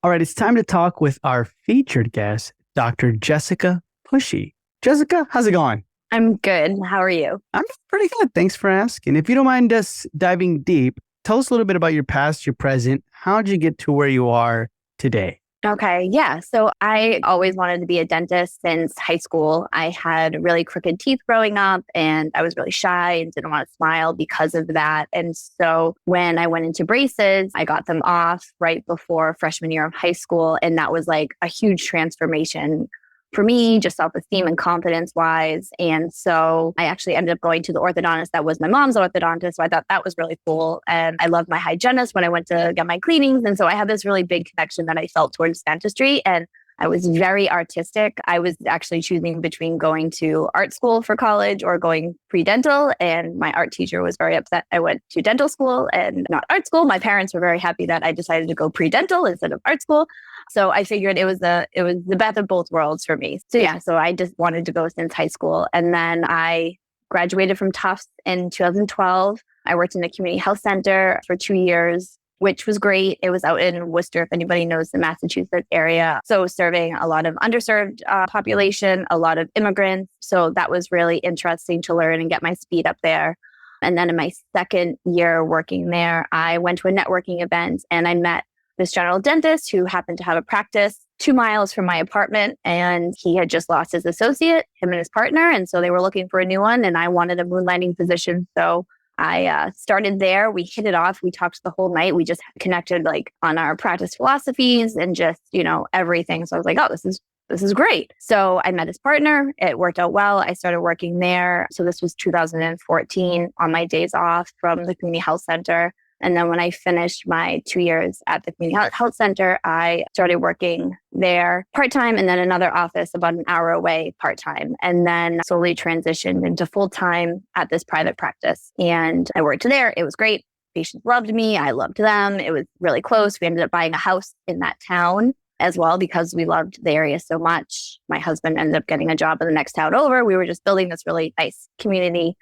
All right, it's time to talk with our featured guest, Dr. Jessica Pushee. Jessica, how's it going? I'm good. How are you? I'm pretty good. Thanks for asking. If you don't mind us diving deep, tell us a little bit about your past, your present. How'd you get to where you are today? Okay. Yeah. So I always wanted to be a dentist since high school. I had really crooked teeth growing up and I was really shy and didn't want to smile because of that. And so when I went into braces, I got them off right before freshman year of high school. And that was like a huge transformation for me, just self-esteem and confidence wise. And so I actually ended up going to the orthodontist that was my mom's orthodontist. So I thought that was really cool. And I loved my hygienist when I went to get my cleanings. And so I had this really big connection that I felt towards dentistry. And I was very artistic. I was actually choosing between going to art school for college or going pre-dental. And my art teacher was very upset I went to dental school and not art school. My parents were very happy that I decided to go pre-dental instead of art school. So I figured it was the best of both worlds for me. So yeah, so I just wanted to go since high school. And then I graduated from Tufts in 2012. I worked in a community health center for 2 years, which was great. It was out in Worcester, if anybody knows the Massachusetts area. So serving a lot of underserved population, a lot of immigrants. So that was really interesting to learn and get my speed up there. And then in my second year working there, I went to a networking event and I met this general dentist who happened to have a practice 2 miles from my apartment. And he had just lost his associate, him and his partner. And so they were looking for a new one. And I wanted a moonlighting position. So I started there. We hit it off. We talked the whole night. We just connected like on our practice philosophies and just, everything. So I was like, oh, this is great. So I met his partner. It worked out well. I started working there. So this was 2014 on my days off from the community health center. And then when I finished my 2 years at the community health center, I started working there part-time and then another office about an hour away part-time. And then slowly transitioned into full-time at this private practice. And I worked there. It was great. Patients loved me. I loved them. It was really close. We ended up buying a house in that town as well because we loved the area so much. My husband ended up getting a job in the next town over. We were just building this really nice community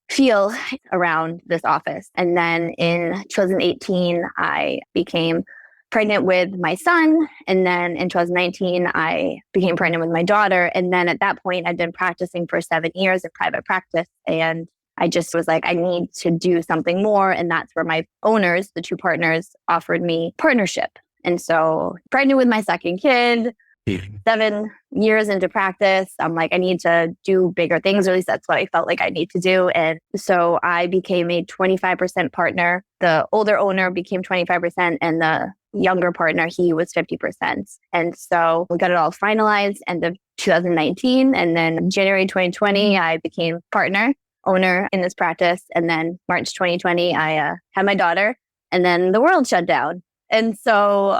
feel around this office. And then in 2018, I became pregnant with my son. And then in 2019, I became pregnant with my daughter. And then at that point, I'd been practicing for 7 years in private practice. And I just was like, I need to do something more. And that's where my owners, the two partners, offered me partnership. And so pregnant with my second kid, 7 years into practice, I'm like, I need to do bigger things. Or at least that's what I felt like I need to do. And so I became a 25% partner. The older owner became 25% and the younger partner, he was 50%. And so we got it all finalized end of 2019. And then January 2020, I became partner owner in this practice. And then March 2020, I had my daughter and then the world shut down. And so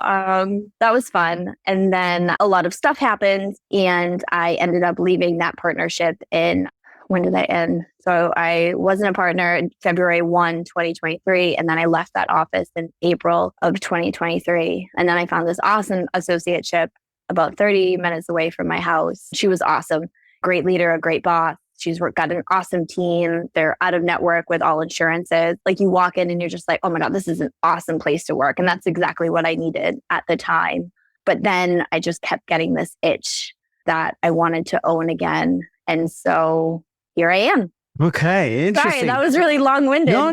that was fun. And then a lot of stuff happened and I ended up leaving that partnership when did I end? So I wasn't a partner in February 1, 2023. And then I left that office in April of 2023. And then I found this awesome associateship about 30 minutes away from my house. She was awesome. Great leader, a great boss. She's got an awesome team. They're out of network with all insurances. Like you walk in and you're just like, oh my God, this is an awesome place to work. And that's exactly what I needed at the time. But then I just kept getting this itch that I wanted to own again. And so here I am. Okay, interesting. Sorry, that was really long-winded. No.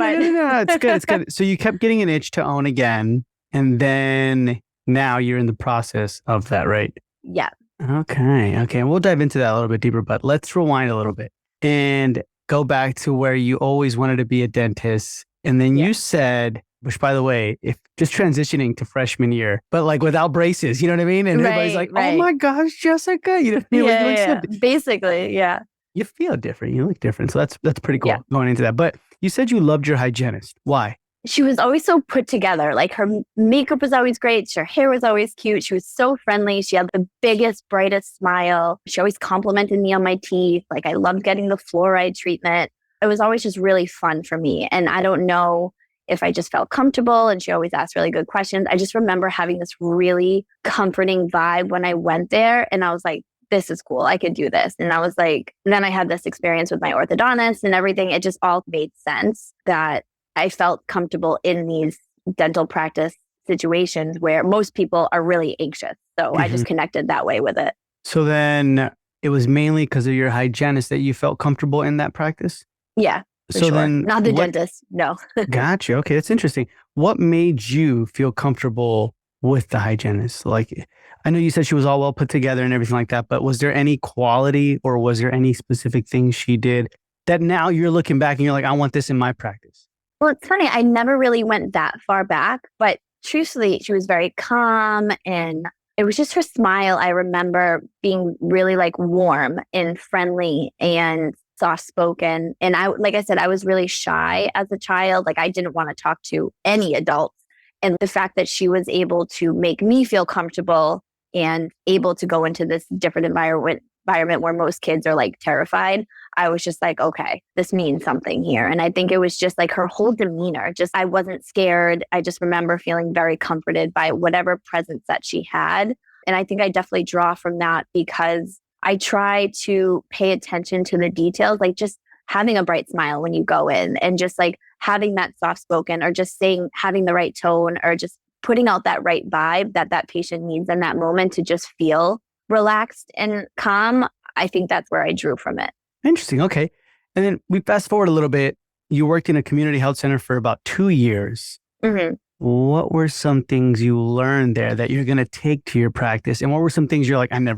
It's good. It's good. So you kept getting an itch to own again. And then now you're in the process of that, right? Yeah. Okay. We'll dive into that a little bit deeper, but let's rewind a little bit and go back to where you always wanted to be a dentist. And then you said, which by the way, if just transitioning to freshman year, but like without braces, you know what I mean? And everybody's like, oh my gosh, Jessica, you know what I mean? Yeah. Basically, yeah. You feel different. You look different. So that's pretty cool going into that. But you said you loved your hygienist. Why? She was always so put together. Like her makeup was always great. Her hair was always cute. She was so friendly. She had the biggest, brightest smile. She always complimented me on my teeth. Like I loved getting the fluoride treatment. It was always just really fun for me. And I don't know if I just felt comfortable and she always asked really good questions. I just remember having this really comforting vibe when I went there. And I was like, this is cool. I could do this. And I was like, then I had this experience with my orthodontist and everything. It just all made sense that I felt comfortable in these dental practice situations where most people are really anxious. So I Mhm. just connected that way with it. So then it was mainly because of your hygienist that you felt comfortable in that practice? Yeah, for So sure. then Not the what dentist. No. got you? Okay, that's interesting. What made you feel comfortable with the hygienist? Like, I know you said she was all well put together and everything like that, but was there any quality or was there any specific things she did that now you're looking back and you're like, I want this in my practice? Well, it's funny. I never really went that far back, but truthfully, she was very calm and it was just her smile. I remember being really like warm and friendly and soft spoken. And like I said, I was really shy as a child. Like I didn't want to talk to any adults. And the fact that she was able to make me feel comfortable and able to go into this different environment where most kids are like terrified, I was just like, okay, this means something here. And I think it was just like her whole demeanor. Just, I wasn't scared. I just remember feeling very comforted by whatever presence that she had. And I think I definitely draw from that because I try to pay attention to the details, like just having a bright smile when you go in and just like having that soft spoken or just saying, having the right tone or just putting out that right vibe that that patient needs in that moment to just feel relaxed and calm. I think that's where I drew from it. Interesting. Okay. And then we fast forward a little bit. You worked in a community health center for about 2 years. Mm-hmm. What were some things you learned there that you're going to take to your practice? And what were some things you're like, I don't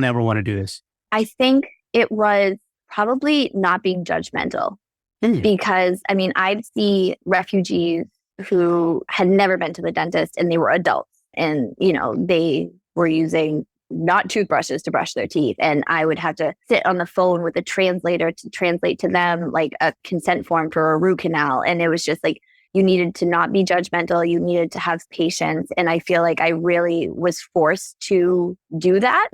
ever want to do this? I think it was probably not being judgmental because I mean, I'd see refugees who had never been to the dentist and they were adults and, you know, they were using not toothbrushes to brush their teeth. And I would have to sit on the phone with a translator to translate to them like a consent form for a root canal. And it was just like, you needed to not be judgmental. You needed to have patience. And I feel like I really was forced to do that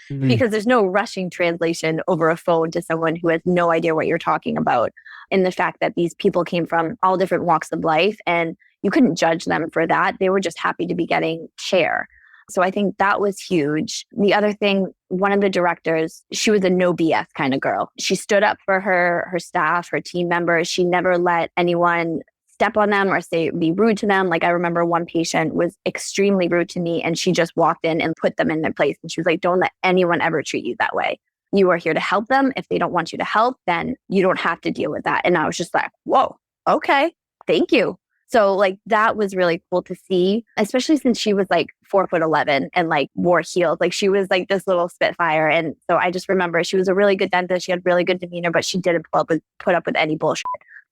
because there's no rushing translation over a phone to someone who has no idea what you're talking about. And the fact that these people came from all different walks of life and you couldn't judge them for that. They were just happy to be getting care. So I think that was huge. The other thing, one of the directors, she was a no BS kind of girl. She stood up for her staff, her team members. She never let anyone step on them or be rude to them. Like I remember one patient was extremely rude to me and she just walked in and put them in their place. And she was like, don't let anyone ever treat you that way. You are here to help them. If they don't want you to help, then you don't have to deal with that. And I was just like, whoa, okay, thank you. So like that was really cool to see, especially since she was like 4'11" and like wore heels. Like she was like this little spitfire. And so I just remember she was a really good dentist. She had really good demeanor, but she didn't put up with any bullshit.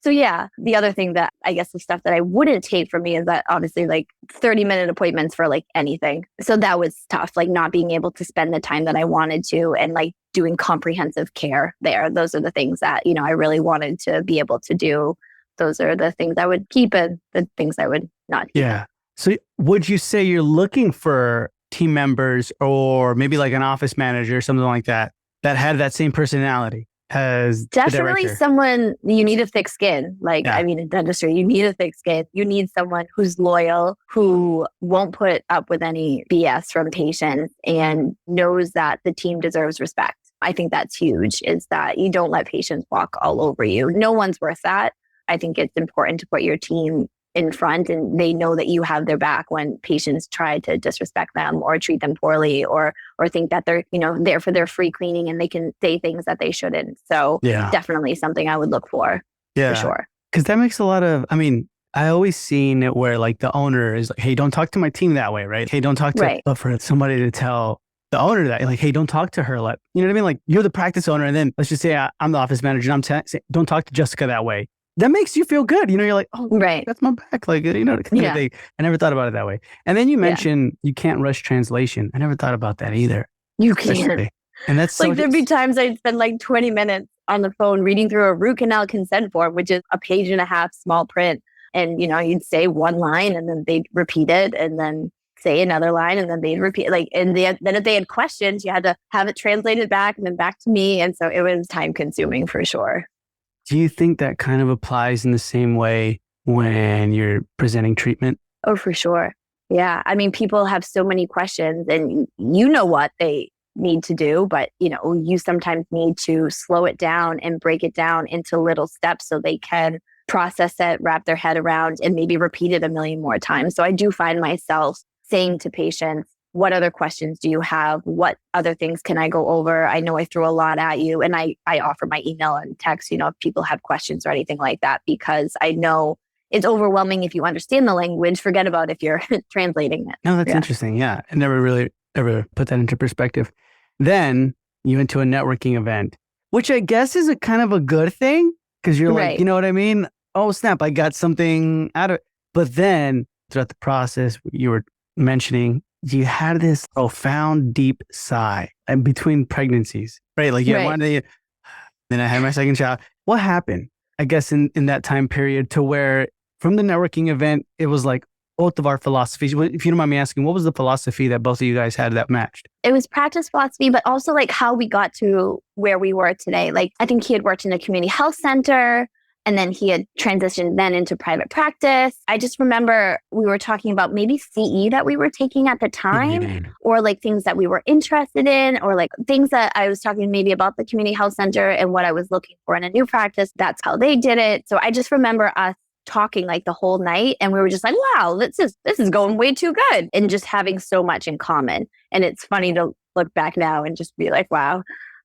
So yeah, the other thing that I guess the stuff that I wouldn't take from me is that obviously like 30-minute appointments for like anything. So that was tough, like not being able to spend the time that I wanted to and like doing comprehensive care there. Those are the things that, you know, I really wanted to be able to do. Those are the things I would keep and the things I would not keep. Yeah. So would you say you're looking for team members or maybe like an office manager, something like that, that had that same personality as Definitely someone, you need a thick skin. Like, yeah. I mean, in dentistry, you need a thick skin. You need someone who's loyal, who won't put up with any BS from patients and knows that the team deserves respect. I think that's huge, is that you don't let patients walk all over you. No one's worth that. I think it's important to put your team in front and they know that you have their back when patients try to disrespect them or treat them poorly or think that they're, you know, there for their free cleaning and they can say things that they shouldn't. So yeah, definitely something I would look for sure. Because that makes a lot of, I mean, I always seen it where like the owner is like, hey, don't talk to my team that way, right? Hey, don't talk to, but for somebody to tell the owner that, like, hey, don't talk to her. Like, you know what I mean? Like you're the practice owner and then let's just say I'm the office manager and I'm saying, don't talk to Jessica that way. That makes you feel good. You know, you're like, oh, that's my back. Like, you know, I never thought about it that way. And then you mentioned you can't rush translation. I never thought about that either. You can't. And that's like, there'd be times I'd spend like 20 minutes on the phone reading through a root canal consent form, which is a page and a half small print. And, you know, you'd say one line and then they'd repeat it and then say another line and then they'd repeat like, and then if they had questions, you had to have it translated back and then back to me. And so it was time consuming for sure. Do you think that kind of applies in the same way when you're presenting treatment? Oh, for sure. Yeah. I mean, people have so many questions and you know what they need to do, but you know, you sometimes need to slow it down and break it down into little steps so they can process it, wrap their head around, and maybe repeat it a million more times. So I do find myself saying to patients, what other questions do you have? What other things can I go over? I know I threw a lot at you. And I offer my email and text, if people have questions or anything like that, because I know it's overwhelming if you understand the language. Forget about if you're translating it. No, that's interesting. Yeah. I never really ever put that into perspective. Then you went to a networking event, which I guess is a kind of a good thing because you're like, you know what I mean? Oh, snap, I got something out of it. But then throughout the process, you were mentioning you had this profound, deep sigh in between pregnancies, right? Like you had one day, then I had my second child. What happened, I guess, in that time period to where from the networking event, it was like both of our philosophies. If you don't mind me asking, what was the philosophy that both of you guys had that matched? It was practice philosophy, but also like how we got to where we were today. Like I think he had worked in a community health center and then he had transitioned then into private practice. I just remember we were talking about maybe CE that we were taking at the time or like things that we were interested in or like things that I was talking maybe about the community health center and what I was looking for in a new practice. That's how they did it. So I just remember us talking like the whole night and we were just like, wow, this is going way too good and just having so much in common. And it's funny to look back now and just be like, wow,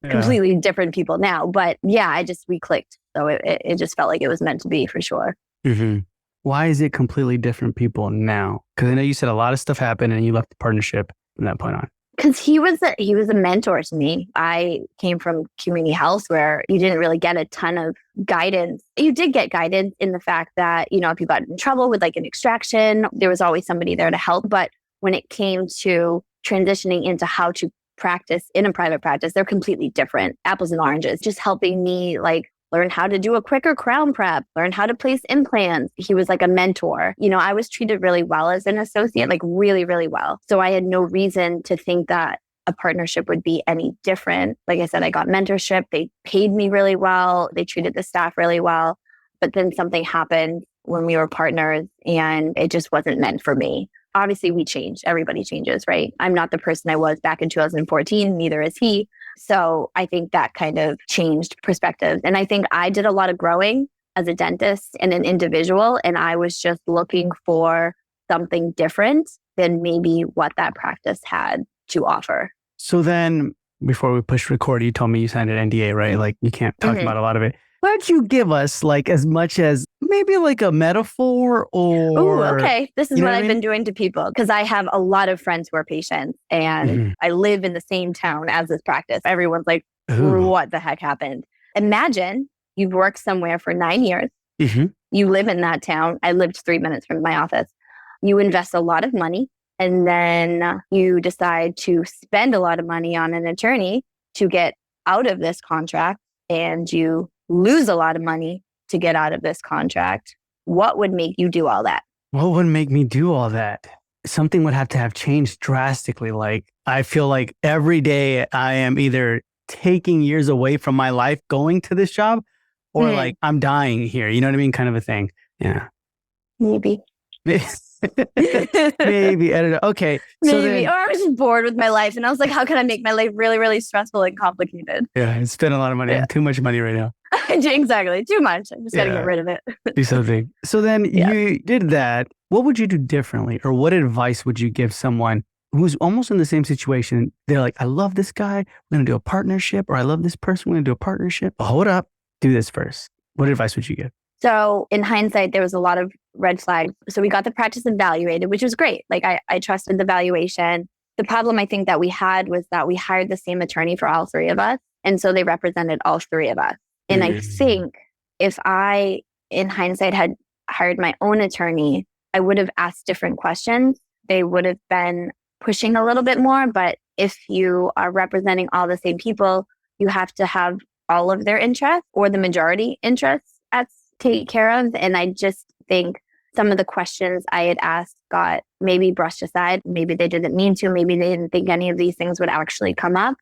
completely different people now. But yeah, we clicked. So it just felt like it was meant to be for sure. Mm-hmm. Why is it completely different people now? Because I know you said a lot of stuff happened and you left the partnership from that point on. Because he was a mentor to me. I came from community health where you didn't really get a ton of guidance. You did get guidance in the fact that, if you got in trouble with like an extraction, there was always somebody there to help. But when it came to transitioning into how to practice in a private practice, they're completely different. Apples and oranges, just helping me like learn how to do a quicker crown prep, learn how to place implants. He was like a mentor. I was treated really well as an associate, like really, really well. So I had no reason to think that a partnership would be any different. Like I said, I got mentorship. They paid me really well. They treated the staff really well. But then something happened when we were partners and it just wasn't meant for me. Obviously, we change. Everybody changes, right? I'm not the person I was back in 2014. Neither is he. So I think that kind of changed perspectives. And I think I did a lot of growing as a dentist and an individual. And I was just looking for something different than maybe what that practice had to offer. So then before we push record, you told me you signed an NDA, right? Like you can't talk about a lot of it. Why don't you give us like as much as maybe like a metaphor or... Ooh, okay. This is what I've been doing to people because I have a lot of friends who are patients and I live in the same town as this practice. Everyone's like, what the heck happened? Imagine you've worked somewhere for 9 years. You live in that town. I lived 3 minutes from my office. You invest a lot of money and then you decide to spend a lot of money on an attorney to get out of this contract and you lose a lot of money to get out of this contract. What would make you do all that? What would make me do all that? Something would have to have changed drastically. Like, I feel like every day I am either taking years away from my life going to this job or like I'm dying here. You know what I mean? Kind of a thing. Yeah. Maybe. Maybe. I don't know. Okay. Maybe. Or I was just bored with my life and I was like, how can I make my life really, really stressful and complicated? Yeah. I spend a lot of money. I have too much money right now. Exactly. Too much. I'm just got to get rid of it. Do something. So then you did that. What would you do differently? Or what advice would you give someone who's almost in the same situation? They're like, I love this guy. We're going to do a partnership. Or I love this person. We're going to do a partnership. But hold up. Do this first. What advice would you give? So in hindsight, there was a lot of red flags. So we got the practice evaluated, which was great. Like I trusted the valuation. The problem I think that we had was that we hired the same attorney for all three of us. And so they represented all three of us. And I think if I, in hindsight, had hired my own attorney, I would have asked different questions. They would have been pushing a little bit more. But if you are representing all the same people, you have to have all of their interests or the majority interests at take care of. And I just think some of the questions I had asked got maybe brushed aside. Maybe they didn't mean to. Maybe they didn't think any of these things would actually come up.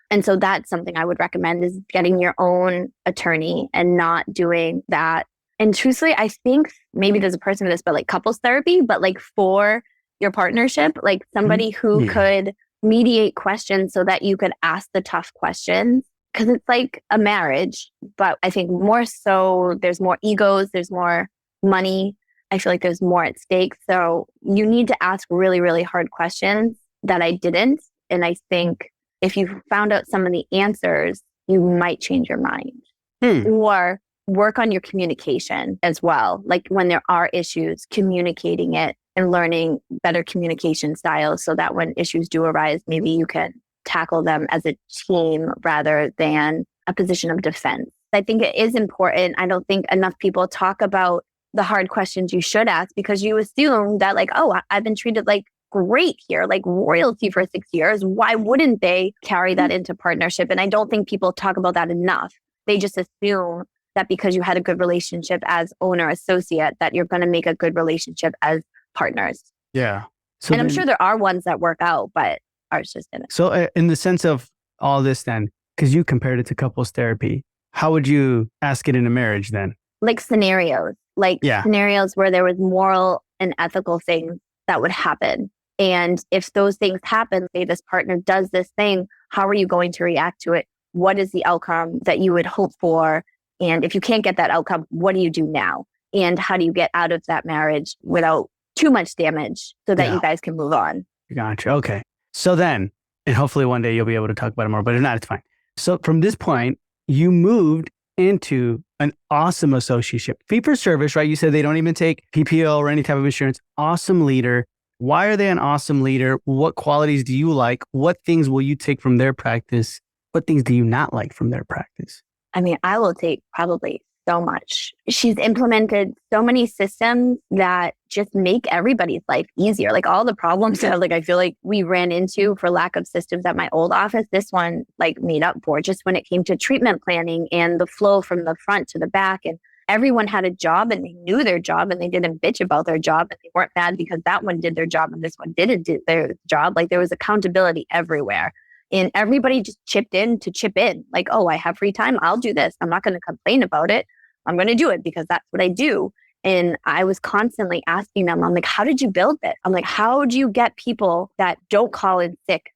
And so that's something I would recommend is getting your own attorney and not doing that. And truthfully, I think maybe there's a person for this, but like couples therapy, but like for your partnership, like somebody who could mediate questions so that you could ask the tough questions because it's like a marriage, but I think more so there's more egos, there's more money. I feel like there's more at stake. So you need to ask really, really hard questions that I didn't. And I think if you found out some of the answers, you might change your mind. Or work on your communication as well. Like when there are issues, communicating it and learning better communication styles so that when issues do arise, maybe you can tackle them as a team rather than a position of defense. I think it is important. I don't think enough people talk about the hard questions you should ask because you assume that like, oh, I've been treated like great here, like royalty for 6 years. Why wouldn't they carry that into partnership? And I don't think people talk about that enough. They just assume that because you had a good relationship as owner associate, that you're going to make a good relationship as partners. Yeah. So and I'm sure there are ones that work out, but ours just didn't. So in the sense of all this then, because you compared it to couples therapy, how would you ask it in a marriage then? Like scenarios, scenarios where there was moral and ethical things that would happen. And if those things happen, say this partner does this thing, how are you going to react to it? What is the outcome that you would hope for? And if you can't get that outcome, what do you do now? And how do you get out of that marriage without too much damage so that you guys can move on? Gotcha. Okay. So then, and hopefully one day you'll be able to talk about it more, but if not, it's fine. So from this point, you moved into an awesome associateship. Fee for service, right? You said they don't even take PPO or any type of insurance. Awesome leader. Why are they an awesome leader? What qualities do you like? What things will you take from their practice? What things do you not like from their practice? I mean, I will take probably so much. She's implemented so many systems that just make everybody's life easier. Like all the problems that like I feel like we ran into for lack of systems at my old office, this one like made up for just when it came to treatment planning and the flow from the front to the back. And everyone had a job and they knew their job and they didn't bitch about their job and they weren't mad because that one did their job and this one didn't do their job. Like there was accountability everywhere. And everybody just chipped in to chip in. Like, oh, I have free time. I'll do this. I'm not going to complain about it. I'm going to do it because that's what I do. And I was constantly asking them, I'm like, how did you build this? I'm like, how do you get people that don't call in sick,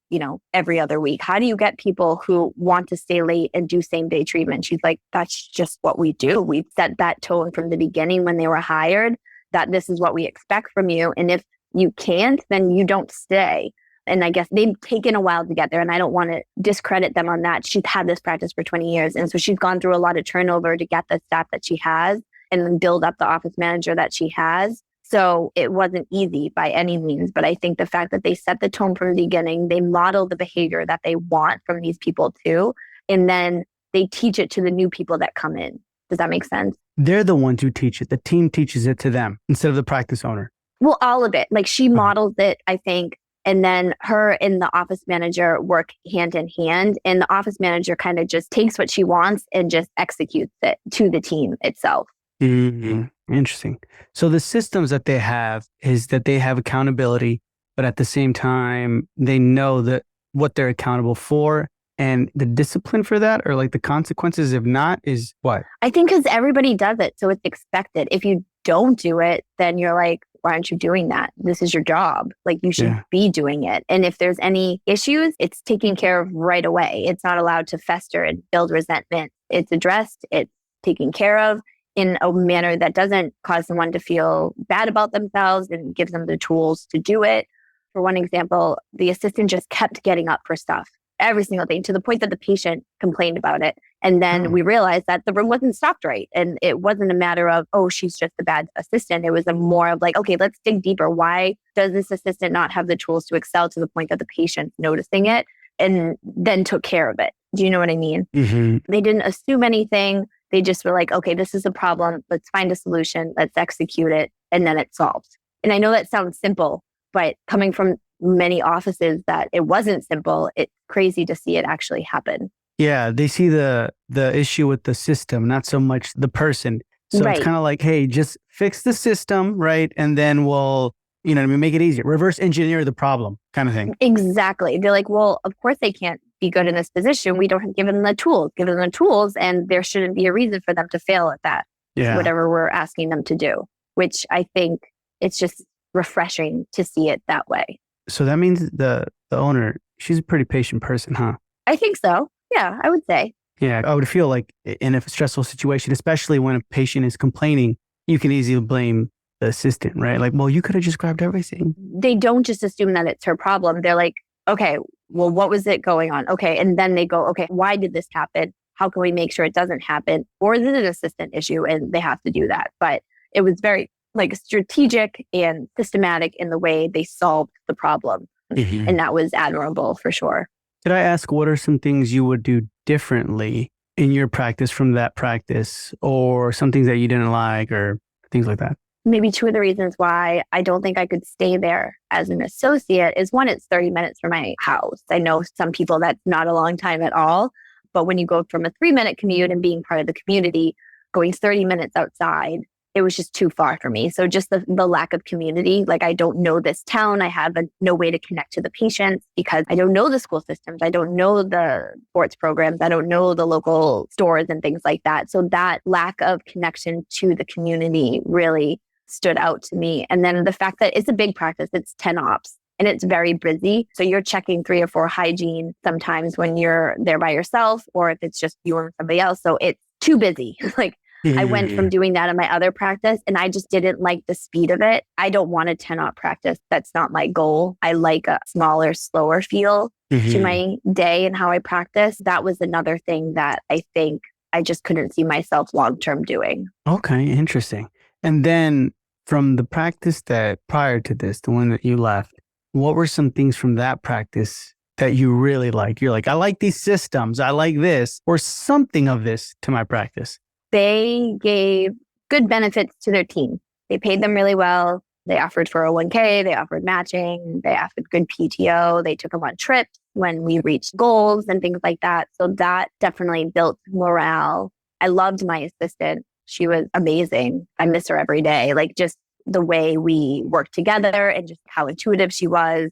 every other week? How do you get people who want to stay late and do same day treatment? She's like, that's just what we do. We've set that tone from the beginning when they were hired that this is what we expect from you. And if you can't, then you don't stay. And I guess they've taken a while to get there. And I don't want to discredit them on that. She's had this practice for 20 years. And so she's gone through a lot of turnover to get the staff that she has and then build up the office manager that she has. So it wasn't easy by any means. But I think the fact that they set the tone from the beginning, they model the behavior that they want from these people too. And then they teach it to the new people that come in. Does that make sense? They're the ones who teach it. The team teaches it to them instead of the practice owner. Well, all of it. Like she models it, I think. And then her and the office manager work hand in hand. And the office manager kind of just takes what she wants and just executes it to the team itself. Mm-hmm. Interesting. So the systems that they have is that they have accountability, but at the same time, they know that what they're accountable for and the discipline for that or like the consequences, if not, is what? I think because everybody does it. So it's expected. If you don't do it, then you're like, why aren't you doing that? This is your job. Like you should be doing it. And if there's any issues, it's taken care of right away. It's not allowed to fester and build resentment. It's addressed. It's taken care of in a manner that doesn't cause someone to feel bad about themselves and gives them the tools to do it. For one example, the assistant just kept getting up for stuff, every single thing, to the point that the patient complained about it. And then we realized that the room wasn't stocked right. And it wasn't a matter of, oh, she's just a bad assistant. It was a more of like, okay, let's dig deeper. Why does this assistant not have the tools to excel to the point that the patient's noticing it? And then took care of it. Do you know what I mean? Mm-hmm. They didn't assume anything. They just were like, okay, this is a problem. Let's find a solution. Let's execute it. And then it's solved. And I know that sounds simple, but coming from many offices that it wasn't simple, it's crazy to see it actually happen. Yeah, they see the issue with the system, not so much the person. So it's kind of like, hey, just fix the system, right? And then we'll, make it easier. Reverse engineer the problem kind of thing. Exactly. They're like, well, of course they can't be good in this position. We don't have given them the tools. Give them the tools, and there shouldn't be a reason for them to fail at that. Yeah. Whatever we're asking them to do, which I think it's just refreshing to see it that way. So that means the owner, she's a pretty patient person, huh? I think so. Yeah, I would say. Yeah, I would feel like in a stressful situation, especially when a patient is complaining, you can easily blame the assistant, right? Like, well, you could have just grabbed everything. They don't just assume that it's her problem. They're like, okay, well, what was it going on? Okay. And then they go, okay, why did this happen? How can we make sure it doesn't happen? Or is it an assistant issue? And they have to do that. But it was very like strategic and systematic in the way they solved the problem. Mhm. And that was admirable for sure. Could I ask what are some things you would do differently in your practice from that practice, or some things that you didn't like, or things like that? Maybe two of the reasons why I don't think I could stay there as an associate is one, it's 30 minutes from my house. I know some people that's not a long time at all. But when you go from a 3-minute commute and being part of the community, going 30 minutes outside, it was just too far for me. So just the lack of community, like I don't know this town. I have no way to connect to the patients because I don't know the school systems. I don't know the sports programs. I don't know the local stores and things like that. So that lack of connection to the community really stood out to me. And then the fact that it's a big practice, it's 10 ops and it's very busy. So you're checking 3 or 4 hygiene sometimes when you're there by yourself, or if it's just you and somebody else. So it's too busy. Like I went from doing that in my other practice and I just didn't like the speed of it. I don't want a 10 op practice. That's not my goal. I like a smaller, slower feel to my day and how I practice. That was another thing that I think I just couldn't see myself long-term doing. Okay, interesting. And then from the practice that prior to this, the one that you left, what were some things from that practice that you really liked? You're like, I like these systems. I like this, or something of this to my practice. They gave good benefits to their team. They paid them really well. They offered 401k, they offered matching, they offered good PTO. They took them on trips when we reached goals and things like that. So that definitely built morale. I loved my assistant. She was amazing. I miss her every day. Like just the way we worked together and just how intuitive she was.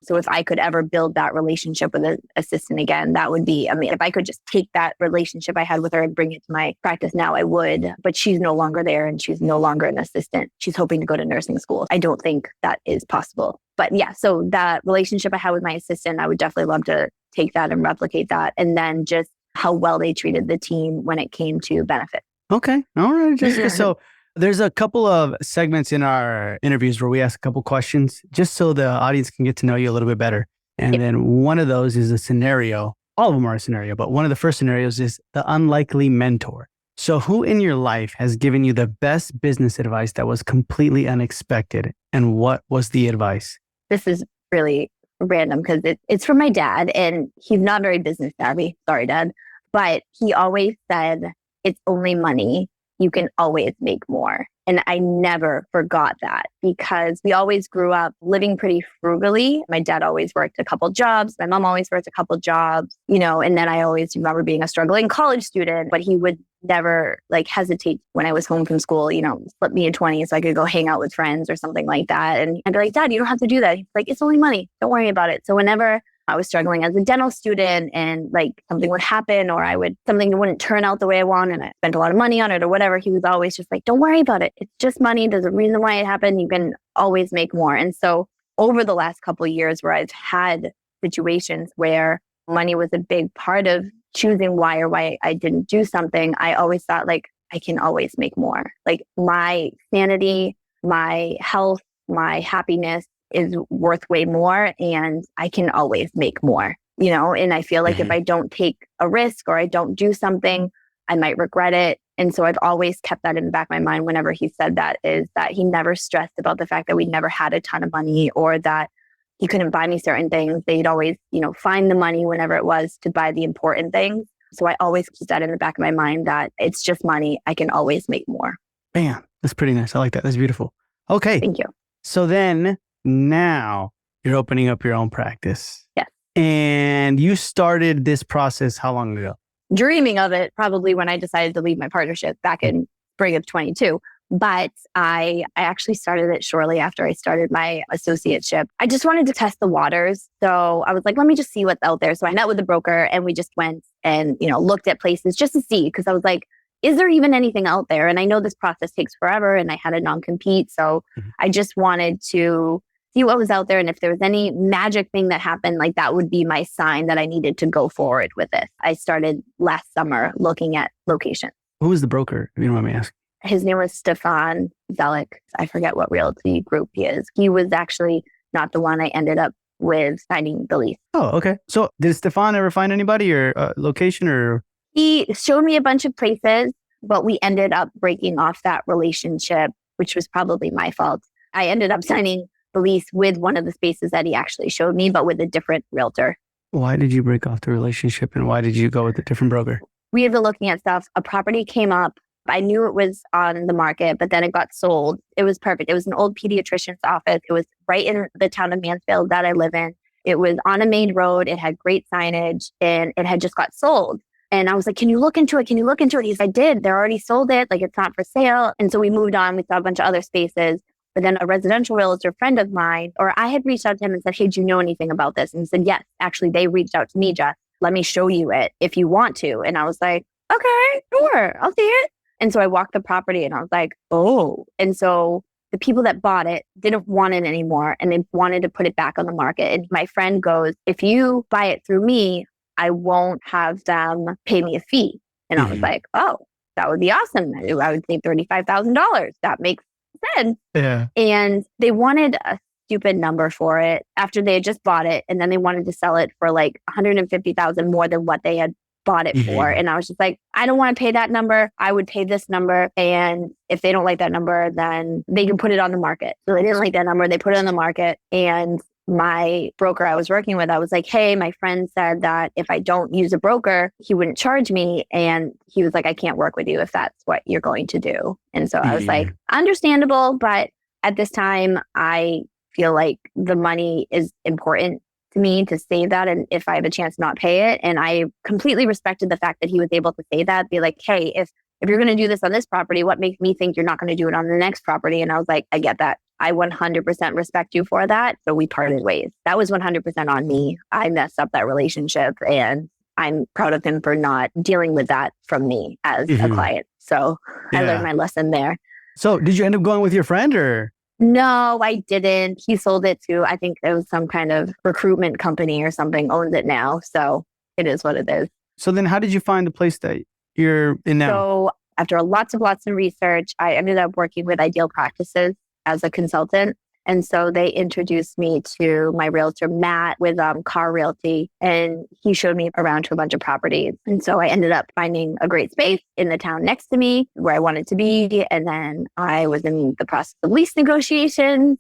So if I could ever build that relationship with an assistant again, that would be, I mean, if I could just take that relationship I had with her and bring it to my practice now, I would. But she's no longer there and she's no longer an assistant. She's hoping to go to nursing school. I don't think that is possible. But yeah, so that relationship I had with my assistant, I would definitely love to take that and replicate that. And then just how well they treated the team when it came to benefit. Okay. All right, Jessica. So there's a couple of segments in our interviews where we ask a couple questions just so the audience can get to know you a little bit better. And then one of those is a scenario. All of them are a scenario, but one of the first scenarios is the unlikely mentor. So who in your life has given you the best business advice that was completely unexpected? And what was the advice? This is really random because it's from my dad and he's not very business savvy. Sorry, Dad. But he always said, it's only money. You can always make more. And I never forgot that because we always grew up living pretty frugally. My dad always worked a couple jobs. My mom always worked a couple jobs, and then I always remember being a struggling college student, but he would never like hesitate when I was home from school, slip me a 20 so I could go hang out with friends or something like that. And I'd be like, Dad, you don't have to do that. He's like, it's only money. Don't worry about it. So whenever I was struggling as a dental student and like something would happen or something wouldn't turn out the way I want and I spent a lot of money on it or whatever, he was always just like, don't worry about it. It's just money. There's a reason why it happened. You can always make more. And so over the last couple of years where I've had situations where money was a big part of choosing why or why I didn't do something, I always thought like, I can always make more. Like my sanity, my health, my happiness is worth way more and I can always make more, and I feel like if I don't take a risk or I don't do something, I might regret it. And so I've always kept that in the back of my mind whenever he said that, is that he never stressed about the fact that we never had a ton of money or that he couldn't buy me certain things. They'd always, find the money whenever it was to buy the important things. So I always keep that in the back of my mind that it's just money. I can always make more. Man, that's pretty nice. I like that. That's beautiful. Okay. Thank you. So then now you're opening up your own practice. Yes. And you started this process how long ago? Dreaming of it probably when I decided to leave my partnership back in spring of 22. But I actually started it shortly after I started my associateship. I just wanted to test the waters. So I was like, let me just see what's out there. So I met with the broker and we just went and, looked at places just to see, because I was like, is there even anything out there? And I know this process takes forever and I had a non-compete. So I just wanted to see what was out there. And if there was any magic thing that happened, like that would be my sign that I needed to go forward with it. I started last summer looking at location. Who was the broker, if you don't mind me asking? His name was Stefan Zelik. I forget what realty group he is. He was actually not the one I ended up with signing the lease. Oh, okay. So did Stefan ever find anybody or location or? He showed me a bunch of places, but we ended up breaking off that relationship, which was probably my fault. I ended up signing the lease with one of the spaces that he actually showed me, but with a different realtor. Why did you break off the relationship and why did you go with a different broker? We had been looking at stuff. A property came up. I knew it was on the market, but then it got sold. It was perfect. It was an old pediatrician's office. It was right in the town of Mansfield that I live in. It was on a main road. It had great signage and it had just got sold. And I was like, can you look into it? Can you look into it? He's like, I did. They already sold it. Like, it's not for sale. And so we moved on. We saw a bunch of other spaces. But then a residential realtor friend of mine, or I had reached out to him and said, hey, do you know anything about this? And he said, yes, actually, they reached out to me, Jess. Let me show you it if you want to. And I was like, okay, sure, I'll see it. And so I walked the property and I was like, oh. And so the people that bought it didn't want it anymore and they wanted to put it back on the market. And my friend goes, if you buy it through me, I won't have them pay me a fee. And I was like, oh, that would be awesome. I would save $35,000. That makes sense. Yeah. And they wanted a stupid number for it after they had just bought it. And then they wanted to sell it for like $150,000 more than what they had bought it for. And I was just like, I don't want to pay that number. I would pay this number. And if they don't like that number, then they can put it on the market. So they didn't like that number. They put it on the market. And my broker I was working with, I was like, hey, my friend said that if I don't use a broker, he wouldn't charge me. And he was like, I can't work with you if that's what you're going to do. And so I was like, understandable. But at this time, I feel like the money is important to me to save that. And if I have a chance to not pay it, and I completely respected the fact that he was able to say that, be like, hey, if you're going to do this on this property, what makes me think you're not going to do it on the next property? And I was like, I get that. I 100% respect you for that. So we parted ways. That was 100% on me. I messed up that relationship and I'm proud of him for not dealing with that from me as a client. So I learned my lesson there. So did you end up going with your friend or? No, I didn't. He sold it to, I think it was some kind of recruitment company or something, owns it now. So it is what it is. So then how did you find the place that you're in now? So after lots of research, I ended up working with Ideal Practices as a consultant. And so they introduced me to my realtor, Matt, with Car Realty, and he showed me around to a bunch of properties. And so I ended up finding a great space in the town next to me where I wanted to be. And then I was in the process of lease negotiations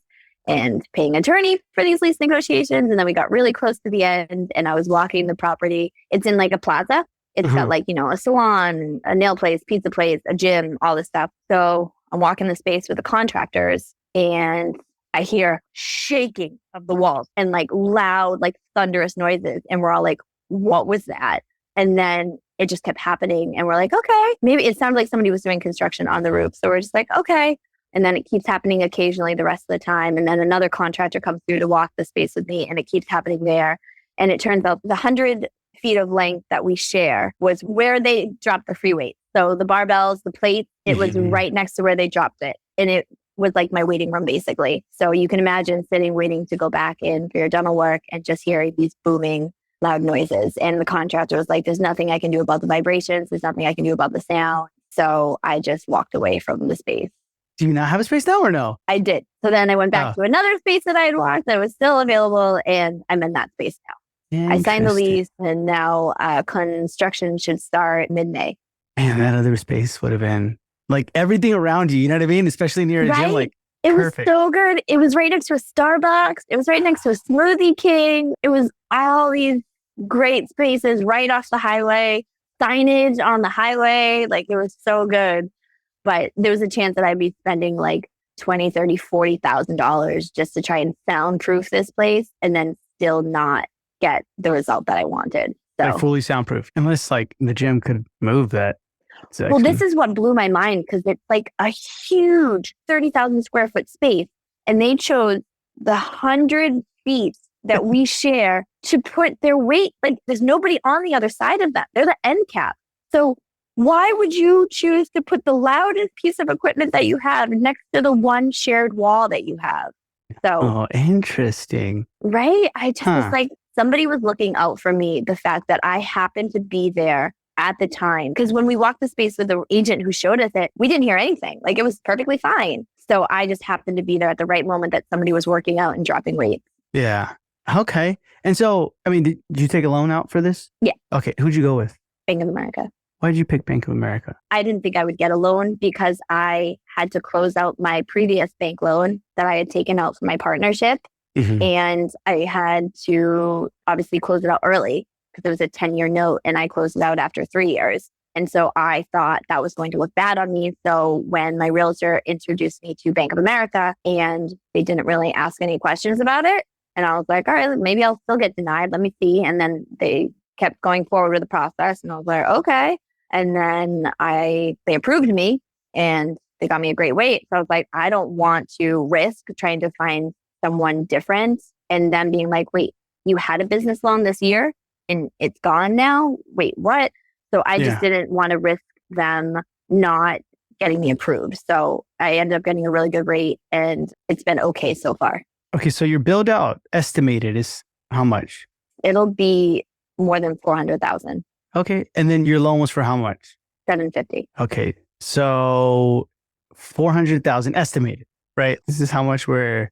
and paying attorney for these lease negotiations. And then we got really close to the end and I was walking the property. It's in like a plaza. It's got like, a salon, a nail place, pizza place, a gym, all this stuff. So I'm walking the space with the contractors and I hear shaking of the walls and like loud, like thunderous noises. And we're all like, what was that? And then it just kept happening. And we're like, okay, maybe it sounded like somebody was doing construction on the roof. So we're just like, okay. And then it keeps happening occasionally the rest of the time. And then another contractor comes through to walk the space with me and it keeps happening there. And it turns out the 100 feet of length that we share was where they dropped the free weight. So the barbells, the plates, it was right next to where they dropped it. And it was like my waiting room, basically. So you can imagine sitting, waiting to go back in for your dental work and just hearing these booming, loud noises. And the contractor was like, there's nothing I can do about the vibrations. There's nothing I can do about the sound. So I just walked away from the space. Do you not have a space now or no? I did. So then I went back to another space that I had walked that was still available. And I'm in that space now. I signed the lease and now construction should start mid-May. Man, that other space would have been like everything around you, you know what I mean? Especially near a gym, like it perfect. Was so good. It was right next to a Starbucks. It was right next to a Smoothie King. It was all these great spaces right off the highway, signage on the highway. Like it was so good. But there was a chance that I'd be spending like $20,000, $30,000, $40,000 just to try and soundproof this place and then still not get the result that I wanted. So like fully soundproof, unless like the gym could move that. Well, this is what blew my mind because it's like a huge 30,000 square foot space. And they chose the 100 feet that we share to put their weight. Like there's nobody on the other side of that. They're the end cap. So why would you choose to put the loudest piece of equipment that you have next to the one shared wall that you have? So, Oh, interesting. right? I just was Huh. like, somebody was looking out for me. The fact that I happened to be there at the time. Because when we walked the space with the agent who showed us it, we didn't hear anything. Like it was perfectly fine. So I just happened to be there at the right moment that somebody was working out and dropping weight. Yeah. Okay. And so, I mean, did you take a loan out for this? Yeah. Okay. Who'd you go with? Bank of America. Why did you pick Bank of America? I didn't think I would get a loan because I had to close out my previous bank loan that I had taken out for my partnership. Mhm. And I had to obviously close it out early because it was a 10-year note and I closed it out after 3 years. And so I thought that was going to look bad on me. So when my realtor introduced me to Bank of America and they didn't really ask any questions about it, and I was like, all right, maybe I'll still get denied. Let me see. And then they kept going forward with the process. And I was like, okay. And then they approved me and they got me a great rate. So I was like, I don't want to risk trying to find someone different and then being like, wait, you had a business loan this year and it's gone now? Wait, what? So I just Yeah. didn't want to risk them not getting me approved. So I ended up getting a really good rate and it's been okay so far. Okay. So your build out estimated is how much? It'll be more than 400,000, Okay. And then your loan was for how much? 750. Okay. So 400,000 estimated, right? This is how much we're, And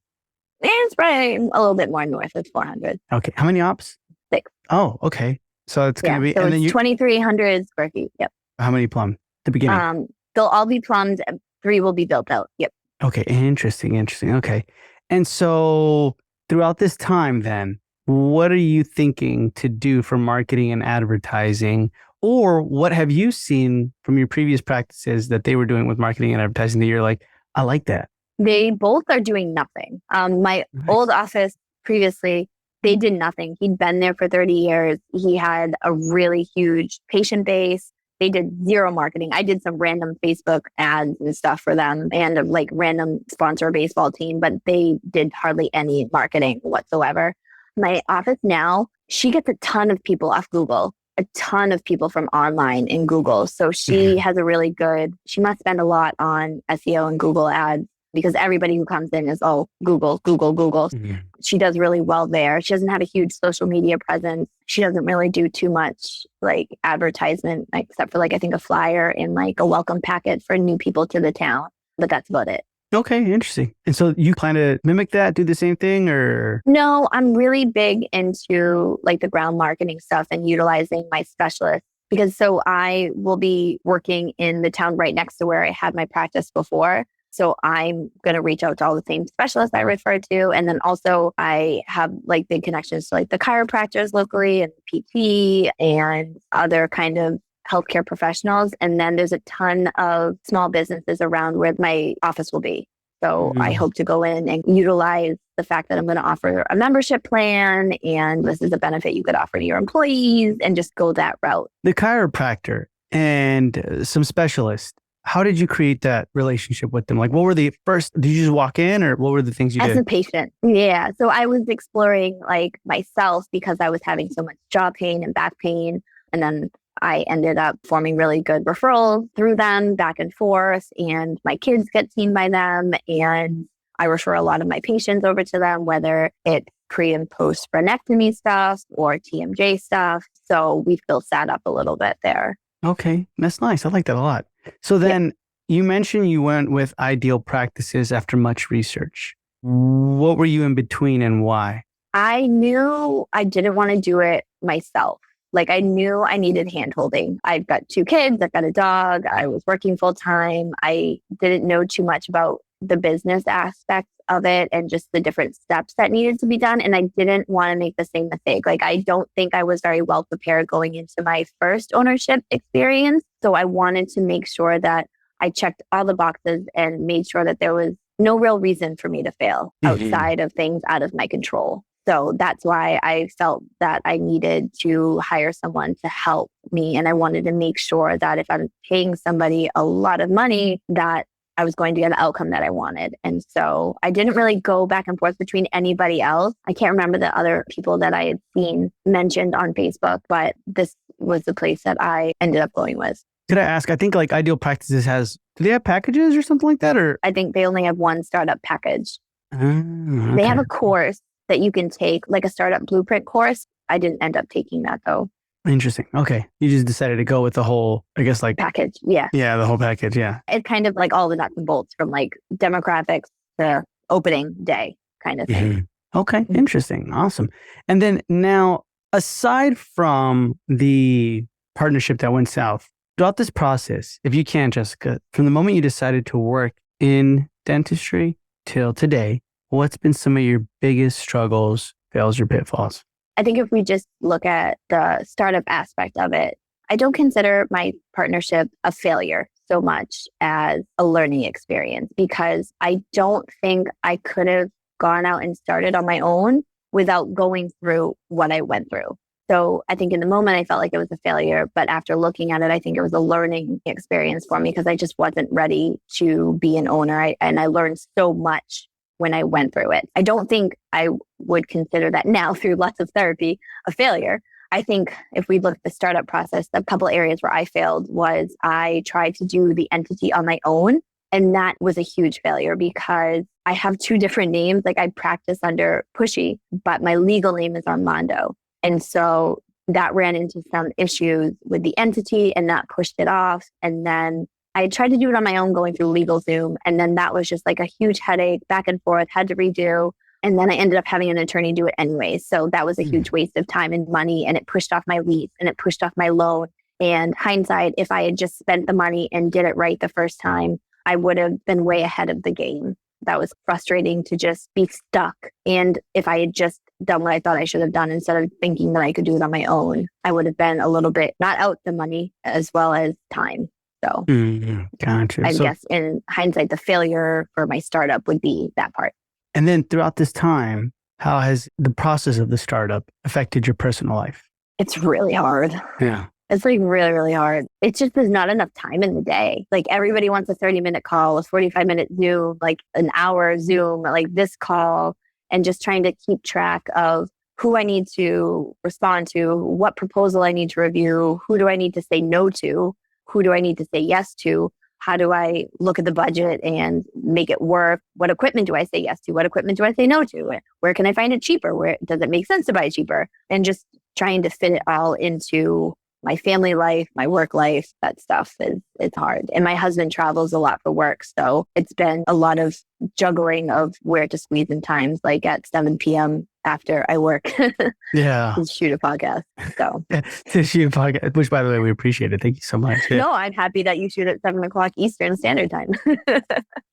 it's probably a little bit more north of 400. okay. How many ops? 6. Oh, okay. So it's going Yeah. to be, So and then it's you, 2,300 square feet. Yep. how many plumb? The beginning. They'll all be plumbed. 3 will be built out. Yep. Okay. Interesting. Interesting. Okay. And so throughout this time, then, what are you thinking to do for marketing and advertising? Or what have you seen from your previous practices that they were doing with marketing and advertising that you're like, I like that? They both are doing nothing. My Nice. old office previously, they did nothing. He'd been there for 30 years. He had a really huge patient base. They did zero marketing. I did some random Facebook ads and stuff for them and like random sponsor a baseball team, but they did hardly any marketing whatsoever. My office now, she gets a ton of people off Google, a ton of people from online in Google. So she has a really good, she must spend a lot on SEO and Google ads because everybody who comes in is, oh, Google, Google, Google. Mhm. She does really well there. She doesn't have a huge social media presence. She doesn't really do too much like advertisement, except for like, I think a flyer and like a welcome packet for new people to the town. But that's about it. Okay, interesting. And so you plan to mimic that, do the same thing, or? No, I'm really big into like the ground marketing stuff and utilizing my specialists because so I will be working in the town right next to where I had my practice before. So I'm going to reach out to all the same specialists I refer to. And then also I have like big connections to like the chiropractors locally and PT and other kind of healthcare professionals. And then there's a ton of small businesses around where my office will be. So I hope to go in and utilize the fact that I'm going to offer a membership plan and this is a benefit you could offer to your employees and just go that route. The chiropractor and some specialists, how did you create that relationship with them? Like, what were the first, did you just walk in or what were the things you As did? a patient. Yeah. So I was exploring like myself because I was having so much jaw pain and back pain. And then I ended up forming really good referrals through them back and forth. And my kids get seen by them. And I refer a lot of my patients over to them, whether it's pre and post splenectomy stuff or TMJ stuff. So we've built that up a little bit there. Okay, that's nice. I like that a lot. So then you mentioned you went with ideal practices after much research. What were you in between and why? I knew I didn't want to do it myself. Like I knew I needed hand holding. I've got 2 kids, I've got a dog, I was working full time. I didn't know too much about the business aspect of it and just the different steps that needed to be done. And I didn't want to make the same mistake. Like I don't think I was very well prepared going into my first ownership experience. So I wanted to make sure that I checked all the boxes and made sure that there was no real reason for me to fail outside of things out of my control. So that's why I felt that I needed to hire someone to help me. And I wanted to make sure that if I'm paying somebody a lot of money, that I was going to get the outcome that I wanted. And so I didn't really go back and forth between anybody else. I can't remember the other people that I had seen mentioned on Facebook, but this was the place that I ended up going with. Could I ask, I think like Ideal Practices has, do they have packages or something like that? Or I think they only have one startup package. They Okay. have a course that you can take, like a startup blueprint course. I didn't end up taking that though. Interesting. Okay. You just decided to go with the whole, I guess, like, Package. Yeah. yeah, the whole package. Yeah. It's kind of like all the nuts and bolts from like demographics to opening day kind of thing. Mhm. Okay. Mhm. Interesting. Awesome. And then now, aside from the partnership that went south, throughout this process, if you can, Jessica, from the moment you decided to work in dentistry till today, what's been some of your biggest struggles, fails, or pitfalls? I think if we just look at the startup aspect of it, I don't consider my partnership a failure so much as a learning experience because I don't think I could have gone out and started on my own without going through what I went through. So I think in the moment I felt like it was a failure, but after looking at it, I think it was a learning experience for me because I just wasn't ready to be an owner. And I learned so much when I went through it. I don't think I would consider that now through lots of therapy a failure. I think if we look at the startup process, a couple areas where I failed was I tried to do the entity on my own. And that was a huge failure because I have two different names. Like I practice under Pushee, but my legal name is Armando. And so that ran into some issues with the entity and that pushed it off. And then I tried to do it on my own going through LegalZoom. And then that was just like a huge headache back and forth, had to redo. And then I ended up having an attorney do it anyway. So that was a huge waste of time and money. And it pushed off my lease and it pushed off my loan. And hindsight, if I had just spent the money and did it right the first time, I would have been way ahead of the game. That was frustrating to just be stuck. And if I had just done what I thought I should have done instead of thinking that I could do it on my own, I would have been a little bit not out the money as well as time. So Gotcha. I So, guess in hindsight, the failure for my startup would be that part. and then throughout this time, how has the process of the startup affected your personal life? It's really hard. Yeah. It's like really, really hard. It just there's not enough time in the day. Like everybody wants a 30-minute call, a 45-minute Zoom, like an hour Zoom, like this call, and just trying to keep track of who I need to respond to, what proposal I need to review, who do I need to say no to, who do I need to say yes to, how do I look at the budget and make it work? What equipment do I say yes to? What equipment do I say no to? Where can I find it cheaper? Where does it make sense to buy cheaper? And just trying to fit it all into my family life, my work life, that stuff is it's hard. And my husband travels a lot for work. So it's been a lot of juggling of where to squeeze in times, like at 7 p.m. after I work Yeah. to shoot a podcast. So To shoot a podcast, which by the way, we appreciate it. Thank you so much. Yeah. no, I'm happy that you shoot at 7 o'clock Eastern Standard Time.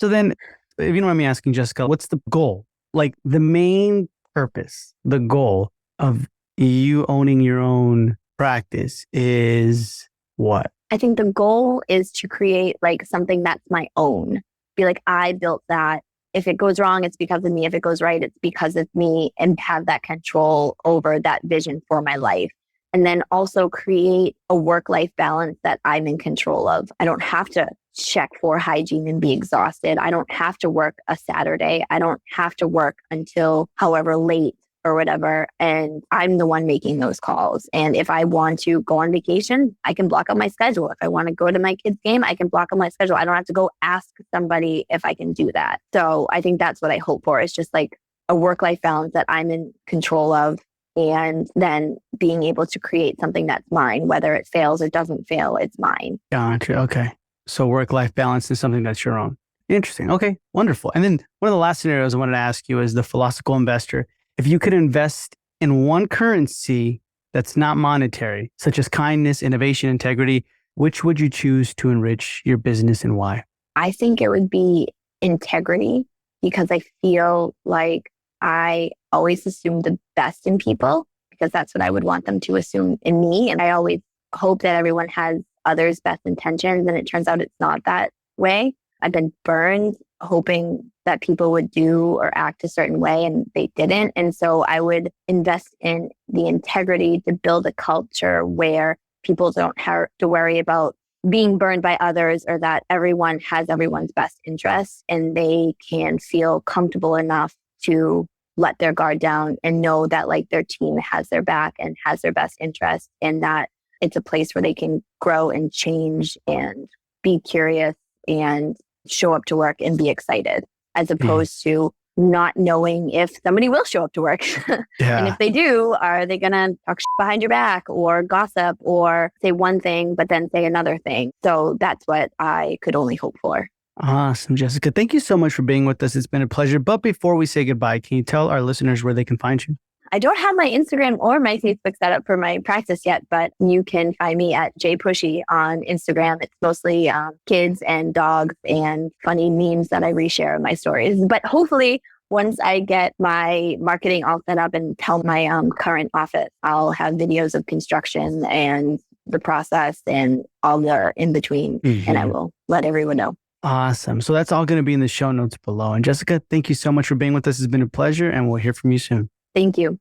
So then, if you don't mind me asking, Jessica, what's the goal? Like the main purpose, the goal of you owning your own practice is what? I think the goal is to create like something that's my own. Be like, I built that. If it goes wrong, it's because of me. If it goes right, it's because of me, and have that control over that vision for my life. And then also create a work-life balance that I'm in control of. I don't have to check for hygiene and be exhausted. I don't have to work a Saturday. I don't have to work until however late or whatever. And I'm the one making those calls. And if I want to go on vacation, I can block out my schedule. If I want to go to my kid's game, I can block out my schedule. I don't have to go ask somebody if I can do that. So I think that's what I hope for. It's just like a work-life balance that I'm in control of. And then being able to create something that's mine, whether it fails or doesn't fail, it's mine. Gotcha. Okay. So work-life balance is something that's your own. Interesting. Okay. Wonderful. And then one of the last scenarios I wanted to ask you is the philosophical investor. If you could invest in one currency that's not monetary, such as kindness, innovation, integrity, which would you choose to enrich your business and why? I think it would be integrity because I feel like I always assume the best in people because that's what I would want them to assume in me. And I always hope that everyone has others' best intentions. And it turns out it's not that way. I've been burned hoping that people would do or act a certain way and they didn't. And so I would invest in the integrity to build a culture where people don't have to worry about being burned by others or that everyone has everyone's best interests and they can feel comfortable enough to let their guard down and know that like their team has their back and has their best interest and that it's a place where they can grow and change and be curious and show up to work and be excited as opposed to not knowing if somebody will show up to work. And Yeah. if they do, are they going to talk behind your back or gossip or say one thing, but then say another thing? So that's what I could only hope for. Awesome, Jessica. Thank you so much for being with us. It's been a pleasure. But before we say goodbye, can you tell our listeners where they can find you? I don't have my Instagram or my Facebook set up for my practice yet, but you can find me at Pushee on Instagram. It's mostly kids and dogs and funny memes that I reshare in my stories. But hopefully, once I get my marketing all set up and tell my current office, I'll have videos of construction and the process and all the in between, and I will let everyone know. Awesome. So that's all going to be in the show notes below. And Jessica, thank you so much for being with us. It's been a pleasure, and we'll hear from you soon. Thank you.